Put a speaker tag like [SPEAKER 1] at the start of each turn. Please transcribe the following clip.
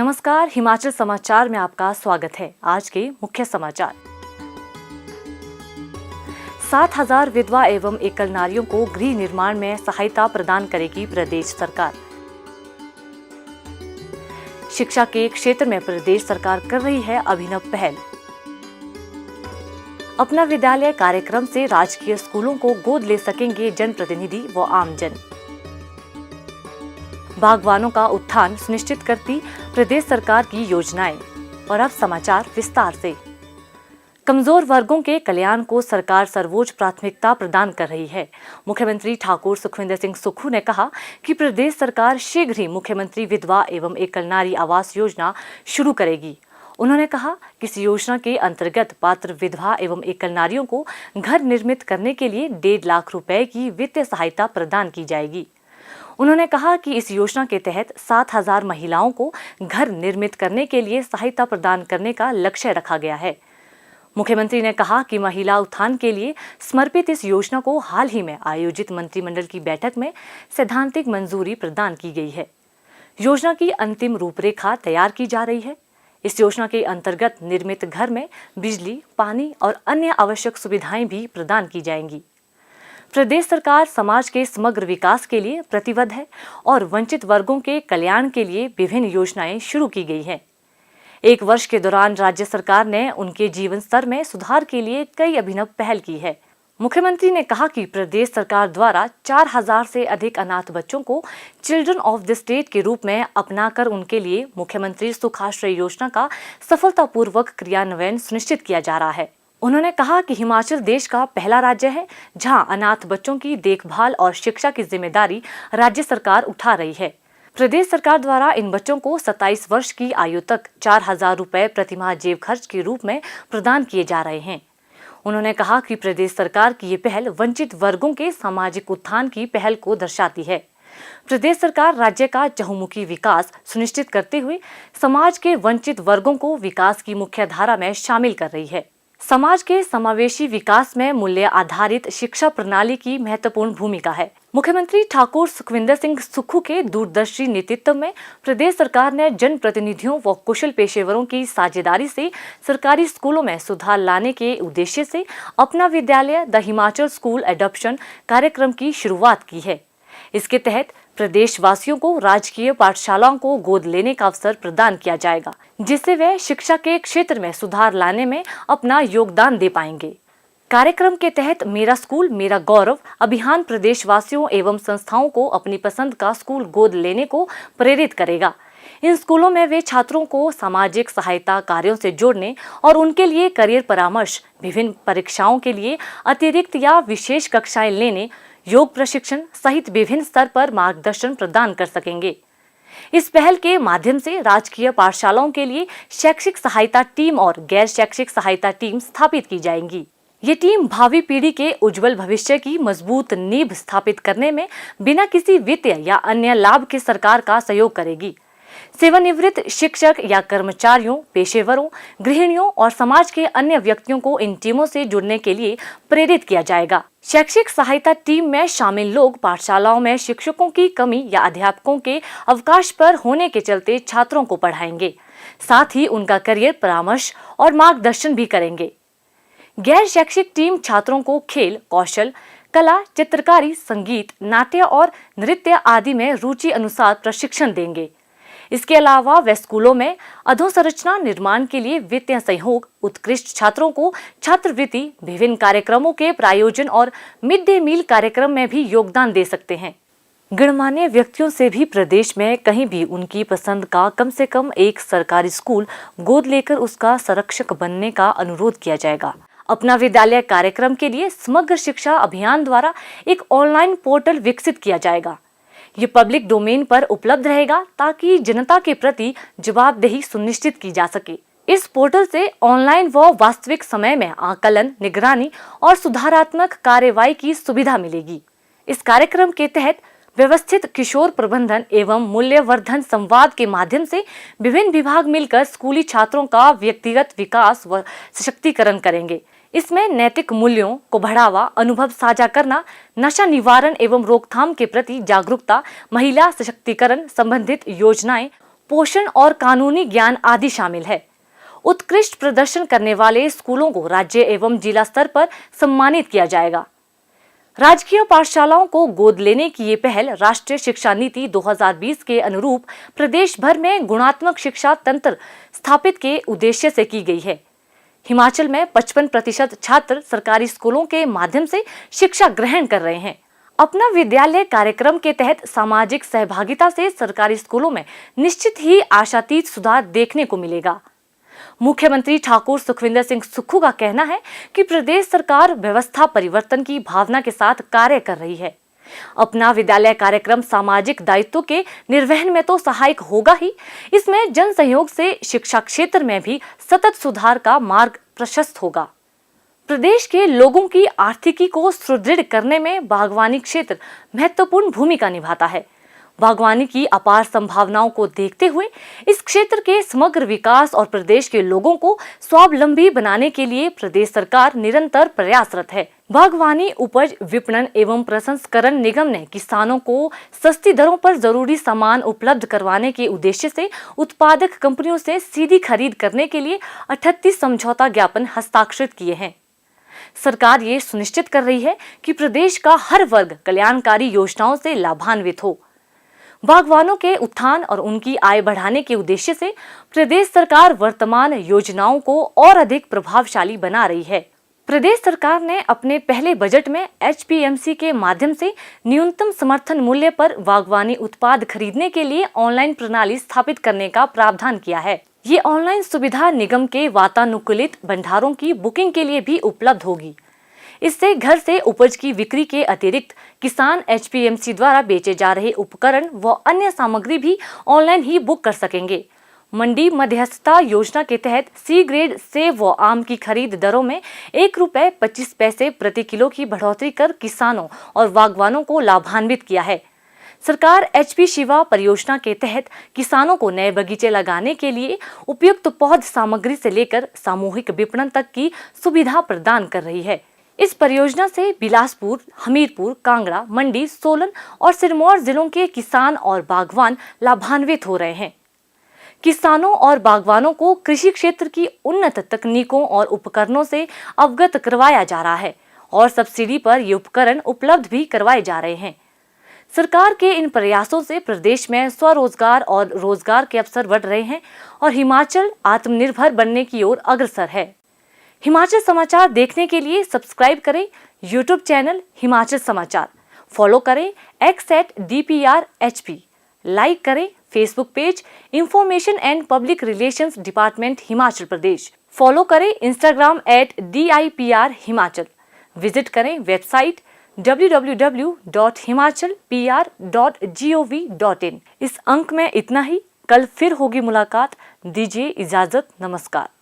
[SPEAKER 1] नमस्कार, हिमाचल समाचार में आपका स्वागत है। आज के मुख्य समाचार। 7,000 विधवा एवं एकल नारियों को गृह निर्माण में सहायता प्रदान करेगी प्रदेश सरकार। शिक्षा के क्षेत्र में प्रदेश सरकार कर रही है अभिनव पहल। अपना विद्यालय कार्यक्रम से राजकीय स्कूलों को गोद ले सकेंगे जनप्रतिनिधि व आमजन। बागवानों का उत्थान सुनिश्चित करती प्रदेश सरकार की योजनाएं। और अब समाचार विस्तार से। कमजोर वर्गों के कल्याण को सरकार सर्वोच्च प्राथमिकता प्रदान कर रही है। मुख्यमंत्री ठाकुर सुखविंदर सिंह सुक्खू ने कहा कि प्रदेश सरकार शीघ्र ही मुख्यमंत्री विधवा एवं एकल नारी आवास योजना शुरू करेगी। उन्होंने कहा कि इस योजना के अंतर्गत पात्र विधवा एवं एकल नारियों को घर निर्मित करने के लिए 1.5 लाख रुपए की वित्तीय सहायता प्रदान की जाएगी। उन्होंने कहा कि इस योजना के तहत 7,000 महिलाओं को घर निर्मित करने के लिए सहायता प्रदान करने का लक्ष्य रखा गया है। मुख्यमंत्री ने कहा कि महिला उत्थान के लिए समर्पित इस योजना को हाल ही में आयोजित मंत्रिमंडल की बैठक में सैद्धांतिक मंजूरी प्रदान की गई है। योजना की अंतिम रूपरेखा तैयार की जा रही है। इस योजना के अंतर्गत निर्मित घर में बिजली, पानी और अन्य आवश्यक सुविधाएं भी प्रदान की जाएंगी। प्रदेश सरकार समाज के समग्र विकास के लिए प्रतिबद्ध है और वंचित वर्गों के कल्याण के लिए विभिन्न योजनाएं शुरू की गई हैं। एक वर्ष के दौरान राज्य सरकार ने उनके जीवन स्तर में सुधार के लिए कई अभिनव पहल की है। मुख्यमंत्री ने कहा कि प्रदेश सरकार द्वारा 4,000 से अधिक अनाथ बच्चों को चिल्ड्रन ऑफ द स्टेट के रूप में अपनाकर उनके लिए मुख्यमंत्री सुखाश्रय योजना का सफलतापूर्वक क्रियान्वयन सुनिश्चित किया जा रहा है। उन्होंने कहा कि हिमाचल देश का पहला राज्य है जहां अनाथ बच्चों की देखभाल और शिक्षा की जिम्मेदारी राज्य सरकार उठा रही है। प्रदेश सरकार द्वारा इन बच्चों को 27 वर्ष की आयु तक 4,000 रुपए प्रतिमाह जेब खर्च के रूप में प्रदान किए जा रहे हैं। उन्होंने कहा कि प्रदेश सरकार की ये पहल वंचित वर्गों के सामाजिक उत्थान की पहल को दर्शाती है। प्रदेश सरकार राज्य का चहुमुखी विकास सुनिश्चित करते हुए समाज के वंचित वर्गों को विकास की मुख्य धारा में शामिल कर रही है। समाज के समावेशी विकास में मूल्य आधारित शिक्षा प्रणाली की महत्वपूर्ण भूमिका है। मुख्यमंत्री ठाकुर सुखविंदर सिंह सुक्खू के दूरदर्शी नेतृत्व में प्रदेश सरकार ने जनप्रतिनिधियों व कुशल पेशेवरों की साझेदारी से सरकारी स्कूलों में सुधार लाने के उद्देश्य से अपना विद्यालय द हिमाचल स्कूल एडॉप्शन कार्यक्रम की शुरुआत की है। इसके तहत प्रदेशवासियों को राजकीय पाठशालाओं को गोद लेने का अवसर प्रदान किया जाएगा, जिससे वे शिक्षा के क्षेत्र में सुधार लाने में अपना योगदान दे पाएंगे। कार्यक्रम के तहत मेरा स्कूल मेरा गौरव अभियान प्रदेशवासियों एवं संस्थाओं को अपनी पसंद का स्कूल गोद लेने को प्रेरित करेगा। इन स्कूलों में वे छात्रों को सामाजिक सहायता कार्यों से जोड़ने और उनके लिए करियर परामर्श, विभिन्न परीक्षाओं के लिए अतिरिक्त या विशेष कक्षाएं लेने, योग प्रशिक्षण सहित विभिन्न स्तर पर मार्गदर्शन प्रदान कर सकेंगे। इस पहल के माध्यम से राजकीय पाठशालाओं के लिए शैक्षिक सहायता टीम और गैर शैक्षिक सहायता टीम स्थापित की जाएंगी। ये टीम भावी पीढ़ी के उज्जवल भविष्य की मजबूत नींव स्थापित करने में बिना किसी वित्तीय या अन्य लाभ के सरकार का सहयोग करेगी। सेवानिवृत्त शिक्षक या कर्मचारियों, पेशेवरों, गृहिणियों और समाज के अन्य व्यक्तियों को इन टीमों से जुड़ने के लिए प्रेरित किया जाएगा। शैक्षिक सहायता टीम में शामिल लोग पाठशालाओं में शिक्षकों की कमी या अध्यापकों के अवकाश पर होने के चलते छात्रों को पढ़ाएंगे, साथ ही उनका करियर परामर्श और मार्गदर्शन भी करेंगे। गैर शैक्षिक टीम छात्रों को खेल, कौशल, कला, चित्रकारी, संगीत, नाट्य और नृत्य आदि में रुचि अनुसार प्रशिक्षण देंगे। इसके अलावा वे स्कूलों में अधोसंरचना निर्माण के लिए वित्तीय सहयोग, उत्कृष्ट छात्रों को छात्रवृत्ति, विभिन्न कार्यक्रमों के प्रायोजन और मिड डे मील कार्यक्रम में भी योगदान दे सकते हैं। गणमान्य व्यक्तियों से भी प्रदेश में कहीं भी उनकी पसंद का कम से कम एक सरकारी स्कूल गोद लेकर उसका संरक्षक बनने का अनुरोध किया जाएगा। अपना विद्यालय कार्यक्रम के लिए समग्र शिक्षा अभियान द्वारा एक ऑनलाइन पोर्टल विकसित किया जाएगा। ये पब्लिक डोमेन पर उपलब्ध रहेगा ताकि जनता के प्रति जवाबदेही सुनिश्चित की जा सके। इस पोर्टल से ऑनलाइन व वास्तविक समय में आकलन, निगरानी और सुधारात्मक कार्यवाही की सुविधा मिलेगी। इस कार्यक्रम के तहत व्यवस्थित किशोर प्रबंधन एवं मूल्यवर्धन संवाद के माध्यम से विभिन्न विभाग मिलकर स्कूली छात्रों का व्यक्तिगत विकास व सशक्तिकरण करेंगे। इसमें नैतिक मूल्यों को बढ़ावा, अनुभव साझा करना, नशा निवारण एवं रोकथाम के प्रति जागरूकता, महिला सशक्तिकरण संबंधित योजनाएं, पोषण और कानूनी ज्ञान आदि शामिल है। उत्कृष्ट प्रदर्शन करने वाले स्कूलों को राज्य एवं जिला स्तर पर सम्मानित किया जाएगा। राजकीय पाठशालाओं को गोद लेने की ये पहल राष्ट्रीय शिक्षा नीति 2020 के अनुरूप प्रदेश भर में गुणात्मक शिक्षा तंत्र स्थापित के उद्देश्य से की गई है। हिमाचल में 55% छात्र सरकारी स्कूलों के माध्यम से शिक्षा ग्रहण कर रहे हैं। अपना विद्यालय कार्यक्रम के तहत सामाजिक सहभागिता से सरकारी स्कूलों में निश्चित ही आशातीत सुधार देखने को मिलेगा। मुख्यमंत्री ठाकुर सुखविंदर सिंह सुक्खू का कहना है कि प्रदेश सरकार व्यवस्था परिवर्तन की भावना के साथ कार्य कर रही है। अपना विद्यालय कार्यक्रम सामाजिक दायित्व के निर्वहन में तो सहायक होगा ही, इसमें जन सहयोग से शिक्षा क्षेत्र में भी सतत सुधार का मार्ग प्रशस्त होगा। प्रदेश के लोगों की आर्थिकी को सुदृढ़ करने में बागवानी क्षेत्र महत्वपूर्ण भूमिका निभाता है। बागवानी की अपार संभावनाओं को देखते हुए इस क्षेत्र के समग्र विकास और प्रदेश के लोगों को स्वावलंबी बनाने के लिए प्रदेश सरकार निरंतर प्रयासरत है। बागवानी उपज विपणन एवं प्रसंस्करण निगम ने किसानों को सस्ती दरों पर जरूरी सामान उपलब्ध करवाने के उद्देश्य से उत्पादक कंपनियों से सीधी खरीद करने के लिए 38 समझौता ज्ञापन हस्ताक्षरित किए हैं। सरकार ये सुनिश्चित कर रही है कि प्रदेश का हर वर्ग कल्याणकारी योजनाओं से लाभान्वित हो। बागवानों के उत्थान और उनकी आय बढ़ाने के उद्देश्य से प्रदेश सरकार वर्तमान योजनाओं को और अधिक प्रभावशाली बना रही है। प्रदेश सरकार ने अपने पहले बजट में HPMC के माध्यम से न्यूनतम समर्थन मूल्य पर बागवानी उत्पाद खरीदने के लिए ऑनलाइन प्रणाली स्थापित करने का प्रावधान किया है। ये ऑनलाइन सुविधा निगम के वातानुकूलित भंडारों की बुकिंग के लिए भी उपलब्ध होगी। इससे घर से उपज की बिक्री के अतिरिक्त किसान HPMC द्वारा बेचे जा रहे उपकरण व अन्य सामग्री भी ऑनलाइन ही बुक कर सकेंगे। मंडी मध्यस्थता योजना के तहत C ग्रेड सेब व आम की खरीद दरों में ₹1.25 प्रति किलो की बढ़ोतरी कर किसानों और बागवानों को लाभान्वित किया है। सरकार HP शिवा परियोजना के तहत किसानों को नए बगीचे लगाने के लिए उपयुक्त पौध सामग्री से लेकर सामूहिक विपणन तक की सुविधा प्रदान कर रही है। इस परियोजना से बिलासपुर, हमीरपुर, कांगड़ा, मंडी, सोलन और सिरमौर जिलों के किसान और बागवान लाभान्वित हो रहे हैं। किसानों और बागवानों को कृषि क्षेत्र की उन्नत तकनीकों और उपकरणों से अवगत करवाया जा रहा है और सब्सिडी पर ये उपकरण उपलब्ध भी करवाए जा रहे हैं। सरकार के इन प्रयासों से प्रदेश में स्वरोजगार और रोजगार के अवसर बढ़ रहे हैं और हिमाचल आत्मनिर्भर बनने की ओर अग्रसर है। हिमाचल समाचार देखने के लिए सब्सक्राइब करें YouTube चैनल हिमाचल समाचार, फॉलो करें x@DPRHP, लाइक करें Facebook page information and public relations department Himachal Pradesh, follow करें Instagram @DIPR हिमाचल, विजिट करें वेबसाइट www.himachalpr.gov.in। इस अंक में इतना ही। कल फिर होगी मुलाकात। दीजिए इजाजत। नमस्कार।